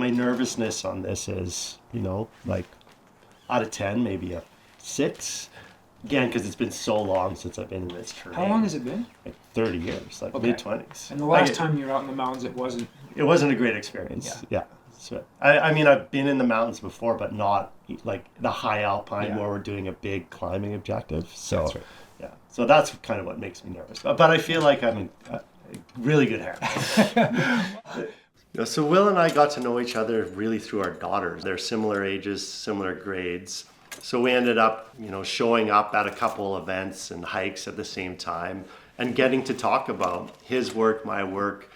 my nervousness on this is, like out of 10, maybe a 6. Again, because it's been so long since I've been in this terrain. How long has it been? Like 30 years, like mid-20s. And the last time you were out in the mountains, it wasn't a great experience. Yeah. So, I mean, I've been in the mountains before, but not like the high Alpine where we're doing a big climbing objective. So, that's right. Yeah. So that's kind of what makes me nervous. But I feel like I'm in really good hands. So Will and I got to know each other really through our daughters. They're similar ages, similar grades. So we ended up, showing up at a couple events and hikes at the same time and getting to talk about his work, my work,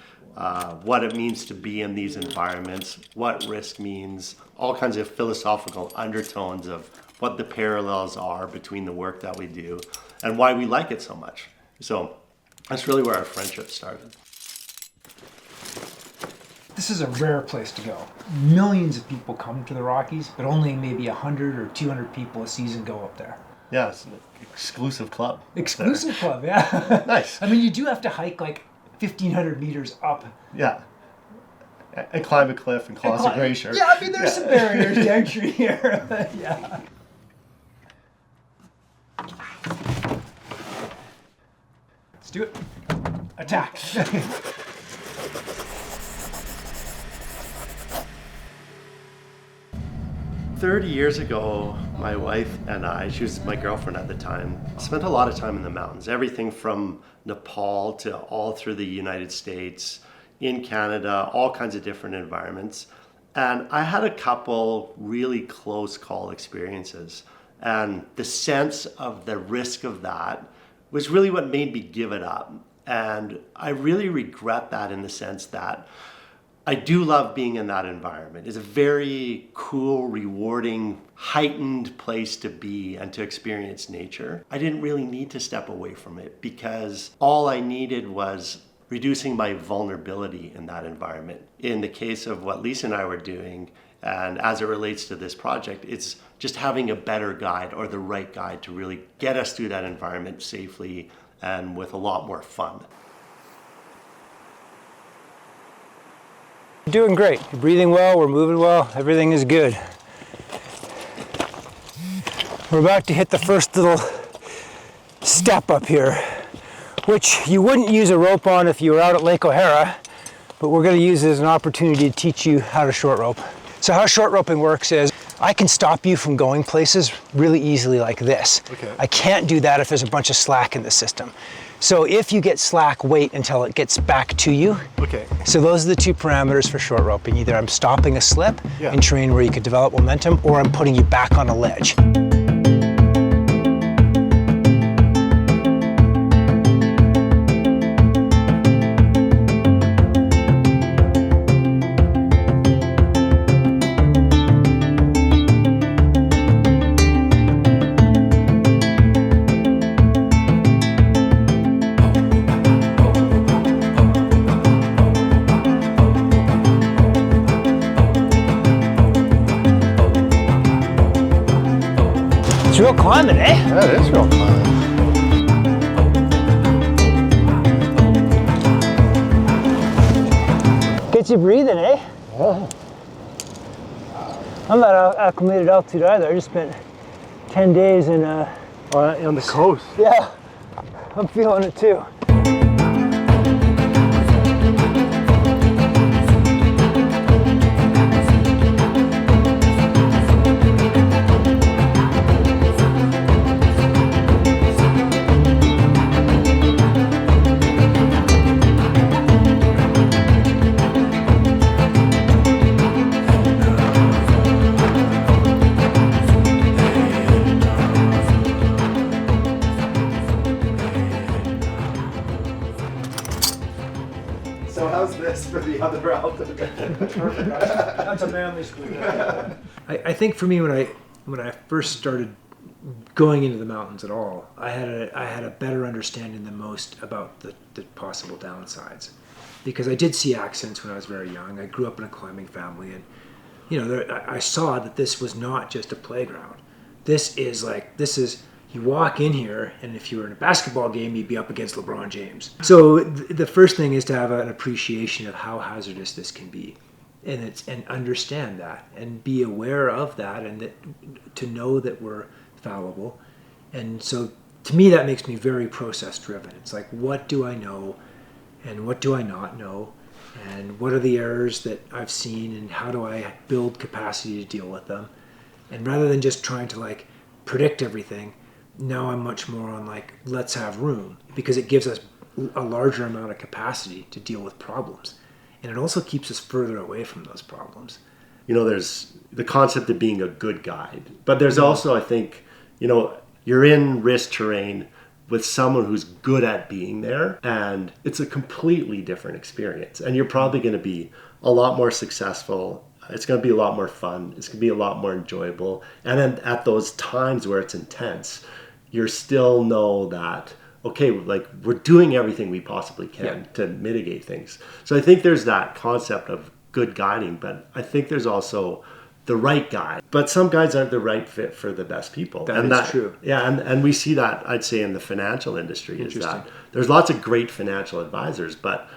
what it means to be in these environments, what risk means, all kinds of philosophical undertones of what the parallels are between the work that we do and why we like it so much. So that's really where our friendship started. This is a rare place to go. Millions of people come to the Rockies, but only maybe 100 or 200 people a season go up there. Yeah, it's an exclusive club. Exclusive club, yeah. Nice. I mean, you do have to hike like 1,500 meters up. Yeah. And climb a cliff and cross a glacier. Yeah, I mean, there's some barriers to entry here. Yeah. Let's do it. Attack. 30 years ago, my wife and I, she was my girlfriend at the time, spent a lot of time in the mountains. Everything from Nepal to all through the United States, in Canada, all kinds of different environments. And I had a couple really close call experiences. And the sense of the risk of that was really what made me give it up. And I really regret that in the sense that I do love being in that environment. It's a very cool, rewarding, heightened place to be and to experience nature. I didn't really need to step away from it because all I needed was reducing my vulnerability in that environment. In the case of what Lisa and I were doing, and as it relates to this project, it's just having a better guide or the right guide to really get us through that environment safely and with a lot more fun. You're doing great. You're breathing well, we're moving well, everything is good. We're about to hit the first little step up here, which you wouldn't use a rope on if you were out at Lake O'Hara, but we're going to use it as an opportunity to teach you how to short rope. So how short roping works is I can stop you from going places really easily like this. Okay. I can't do that if there's a bunch of slack in the system. So if you get slack, wait until it gets back to you. Okay. So those are the two parameters for short roping. Either I'm stopping a slip in terrain where you could develop momentum, or I'm putting you back on a ledge. It's real climbing, eh? Yeah, it is real climbing. Gets you breathing, eh? Yeah. I'm not acclimated to altitude either. I just spent 10 days in On the coast. yeah, I'm feeling it too. So how's this for the other altitude? That's a manly squeeze. I think for me, when I first started going into the mountains at all, I had a better understanding than most about the possible downsides, because I did see accidents when I was very young. I grew up in a climbing family, and I saw that this was not just a playground. This is you walk in here, and if you were in a basketball game, you'd be up against LeBron James. So the first thing is to have an appreciation of how hazardous this can be. and understand that and be aware of that, and that to know that we're fallible. And so to me that makes me very process driven. It's like, what do I know and what do I not know, and what are the errors that I've seen, and how do I build capacity to deal with them? And rather than just trying to like predict everything, now I'm much more on like, let's have room, because it gives us a larger amount of capacity to deal with problems. And it also keeps us further away from those problems. You know, there's the concept of being a good guide, but there's also, I think, you know, you're in risk terrain with someone who's good at being there, and it's a completely different experience. And you're probably going to be a lot more successful. It's going to be a lot more fun. It's going to be a lot more enjoyable. And then at those times where it's intense, you still know that, okay, like we're doing everything we possibly can to mitigate things. So I think there's that concept of good guiding, but I think there's also the right guide. But some guides aren't the right fit for the best people. That's true. Yeah, and we see that, I'd say, in the financial industry, is that there's lots of great financial advisors, but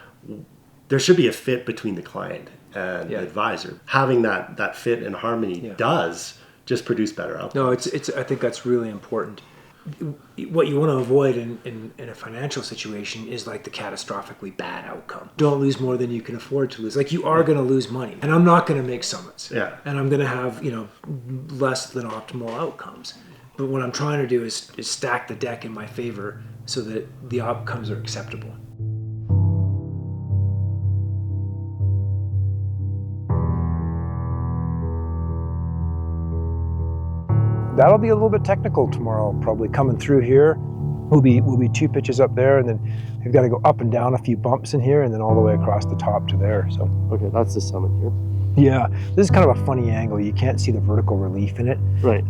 there should be a fit between the client and the advisor. Having that fit and harmony does just produce better outcomes. No, it's I think that's really important. What you want to avoid in a financial situation is like the catastrophically bad outcome. Don't lose more than you can afford to lose. Like, you are going to lose money, and I'm not going to make summits. Yeah. And I'm going to have, less than optimal outcomes. But what I'm trying to do is stack the deck in my favor so that the outcomes are acceptable. That'll be a little bit technical tomorrow, probably coming through here. We'll be 2 pitches up there, and then we've got to go up and down a few bumps in here, and then all the way across the top to there. So Okay, that's the summit here. yeah, this is kind of a funny angle. You can't see the vertical relief in it. Right.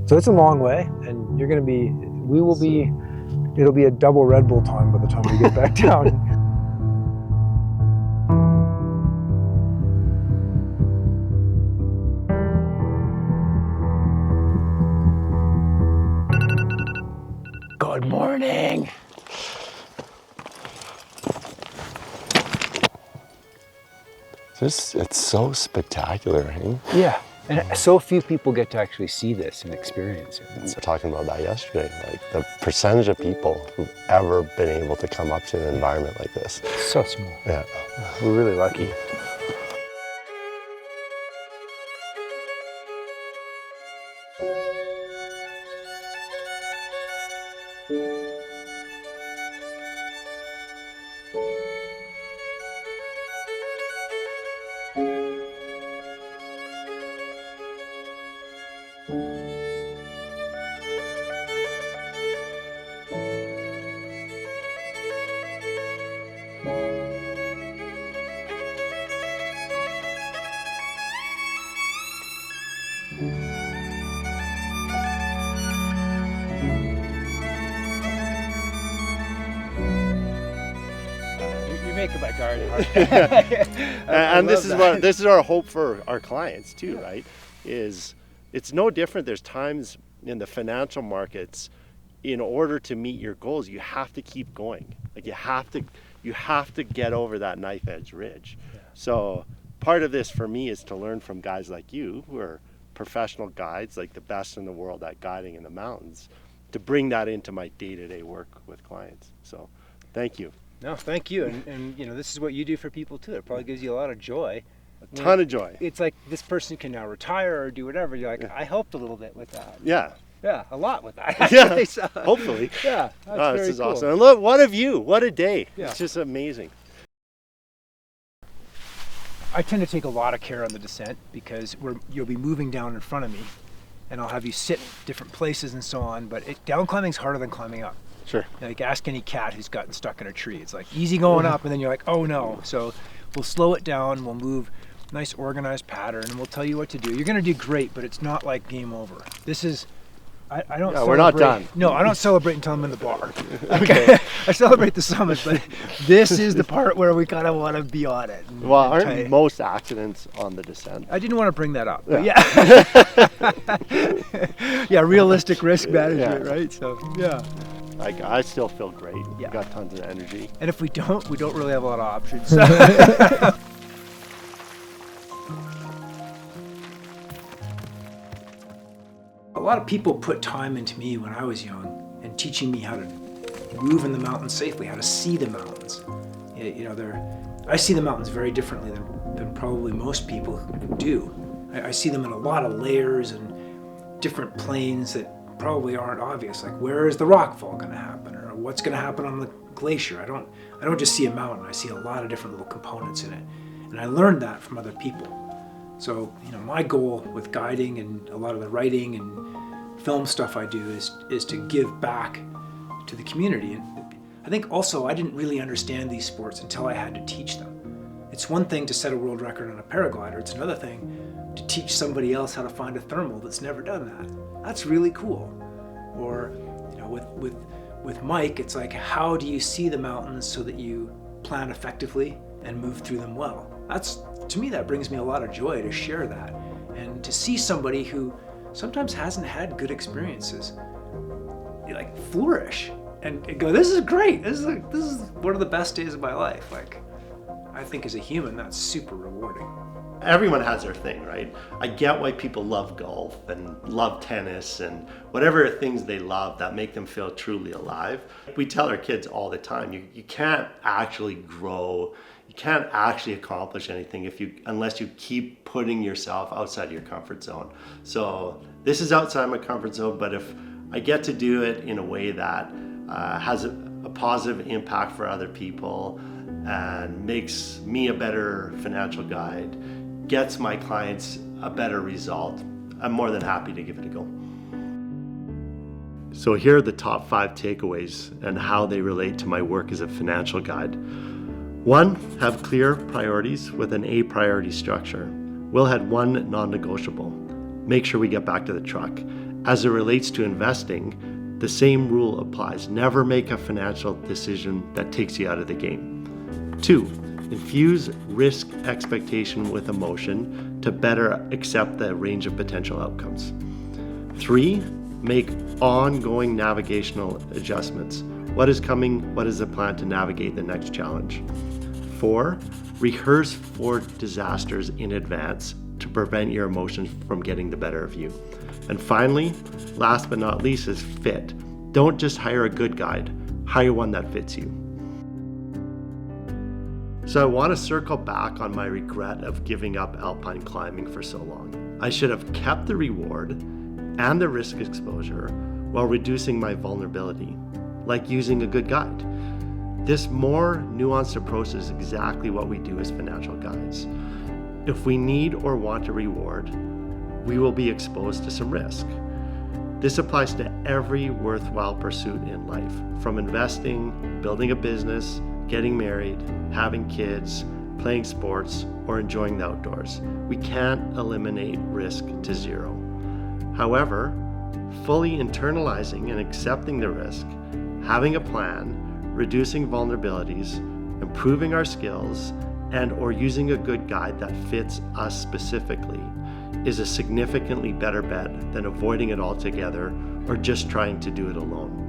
So it's a long way, and it'll be a double Red Bull time by the time we get back down. Good morning. It's so spectacular, eh? Yeah, and so few people get to actually see this and experience it. We were talking about that yesterday, like the percentage of people who've ever been able to come up to an environment like this. So small. Yeah. We're really lucky. You're making my garden hard. And this is our hope for our clients too, right? Is it's no different. There's times in the financial markets, in order to meet your goals, you have to keep going. Like you have to get over that knife edge ridge. Yeah. So part of this for me is to learn from guys like you, who are professional guides, like the best in the world at guiding in the mountains, to bring that into my day-to-day work with clients. So thank you. No, thank you. And this is what you do for people too. It probably gives you a lot of joy. A ton of joy. It's like this person can now retire or do whatever. You're like, I helped a little bit with that. Yeah. Yeah, a lot with that. Yeah, So, hopefully. Yeah, that's very this is cool. awesome. And look, what a view. What a day. Yeah. It's just amazing. I tend to take a lot of care on the descent because you'll be moving down in front of me, and I'll have you sit different places and so on. But down climbing's harder than climbing up. Sure. Like, ask any cat who's gotten stuck in a tree. It's like easy going up, and then you're like, oh no. So we'll slow it down. We'll move nice organized pattern, and we'll tell you what to do. You're going to do great, but it's not like game over. This is. I don't. Yeah, we're not done. No, I don't celebrate until I'm in the bar. Okay. I celebrate the summit, but this is the part where we kind of want to be on it. Well, aren't most accidents on the descent? I didn't want to bring that up, but yeah. Yeah, realistic risk management, right? So, yeah. Like, I still feel great. Yeah. Got tons of energy. And if we don't really have a lot of options. lot of people put time into me when I was young and teaching me how to move in the mountains safely, how to see the mountains. I see the mountains very differently than probably most people do. I see them in a lot of layers and different planes that probably aren't obvious. Like, where is the rockfall going to happen, or what's going to happen on the glacier? I don't just see a mountain. I see a lot of different little components in it, and I learned that from other people. So, my goal with guiding and a lot of the writing and film stuff I do is to give back to the community. And I think also I didn't really understand these sports until I had to teach them. It's one thing to set a world record on a paraglider. It's another thing to teach somebody else how to find a thermal that's never done that. That's really cool. Or, with Mike, it's like, how do you see the mountains so that you plan effectively and move through them well? To me, that brings me a lot of joy to share that, and to see somebody who sometimes hasn't had good experiences like flourish and go, this is great. This is one of the best days of my life. Like, I think as a human, that's super rewarding. Everyone has their thing, right? I get why people love golf and love tennis and whatever things they love that make them feel truly alive. We tell our kids all the time, you can't actually grow, you can't actually accomplish anything unless you keep putting yourself outside of your comfort zone. So this is outside my comfort zone, but if I get to do it in a way that has a positive impact for other people and makes me a better financial guide, gets my clients a better result, I'm more than happy to give it a go. So here are the top 5 takeaways and how they relate to my work as a financial guide. 1, have clear priorities with an A priority structure. We'll have 1 non-negotiable. Make sure we get back to the truck. As it relates to investing, the same rule applies. Never make a financial decision that takes you out of the game. 2, infuse risk expectation with emotion to better accept the range of potential outcomes. 3, make ongoing navigational adjustments. What is coming? What is the plan to navigate the next challenge? 4, rehearse for disasters in advance to prevent your emotions from getting the better of you. And finally, last but not least, is fit. Don't just hire a good guide, hire one that fits you. So I want to circle back on my regret of giving up alpine climbing for so long. I should have kept the reward and the risk exposure while reducing my vulnerability, like using a good guide. This more nuanced approach is exactly what we do as financial guides. If we need or want a reward, we will be exposed to some risk. This applies to every worthwhile pursuit in life, from investing, building a business, getting married, having kids, playing sports, or enjoying the outdoors. We can't eliminate risk to zero. However, fully internalizing and accepting the risk, having a plan, reducing vulnerabilities, improving our skills, and or using a good guide that fits us specifically is a significantly better bet than avoiding it altogether or just trying to do it alone.